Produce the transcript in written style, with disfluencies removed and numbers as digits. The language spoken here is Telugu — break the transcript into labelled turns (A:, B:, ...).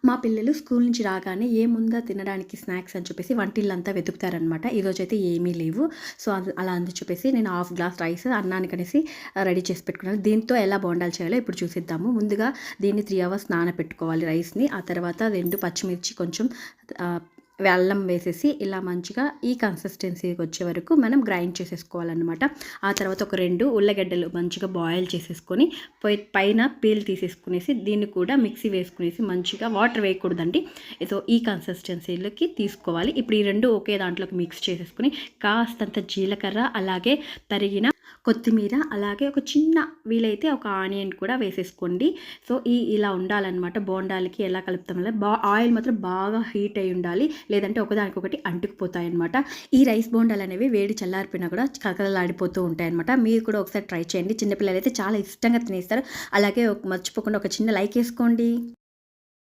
A: మా పిల్లలు స్కూల్ నుంచి రాగానే ఏముందా తినడానికి స్నాక్స్ అని చెప్పేసి వంటిల్లంతా వెతుకుతారనమాట. ఈరోజైతే ఏమీ లేవు. సో, అలా అని చెప్పేసి నేను హాఫ్ గ్లాస్ రైస్ అన్నానికనేసి రెడీ చేసి పెట్టుకున్నాను. దీంతో ఎలా బోండాలు చేయాలో ఇప్పుడు చూసేద్దాము. ముందుగా దీన్ని 3 అవర్స్ నానబెట్టుకోవాలి రైస్‌ని. ఆ తర్వాత 2 పచ్చిమిర్చి కొంచెం ఆహ్, అల్లం వేసేసి ఇలా మంచిగా ఈ కన్సిస్టెన్సీకి వచ్చే వరకు మనం గ్రైండ్ చేసేసుకోవాలన్నమాట. ఆ తర్వాత ఒక 2 ఉల్లగడ్డలు మంచిగా బాయిల్ చేసేసుకొని పైన పీల్ తీసేసుకునేసి దీన్ని కూడా మిక్సీ వేసుకునేసి మంచిగా వాటర్ వేయకూడదండి. సో ఈ కన్సిస్టెన్సీలోకి తీసుకోవాలి. ఇప్పుడు ఈ 2 ఒకే దాంట్లోకి మిక్స్ చేసేసుకొని కాస్తంత జీలకర్ర అలాగే తరిగిన కొత్తిమీర అలాగే ఒక చిన్న వీలైతే ఒక ఆనియన్ కూడా వేసేసుకోండి. సో ఇలా ఉండాలన్నమాట. బోండాలకి ఎలా కలుపుతాం ఆయిల్ మాత్రం బాగా హీట్ అయి ఉండాలి. లేదంటే ఒకదానికొకటి అంటుకుపోతాయన్నమాట. ఈ రైస్ బోండాలు అనేవి వేడి చల్లారిపోయినా కూడా కలకలలాడిపోతూ ఉంటాయన్నమాట. మీరు కూడా ఒకసారి ట్రై చేయండి. చిన్నపిల్లలైతే చాలా ఇష్టంగా తినేస్తారు. అలాగే మర్చిపోకుండా ఒక చిన్న లైక్ వేసుకోండి.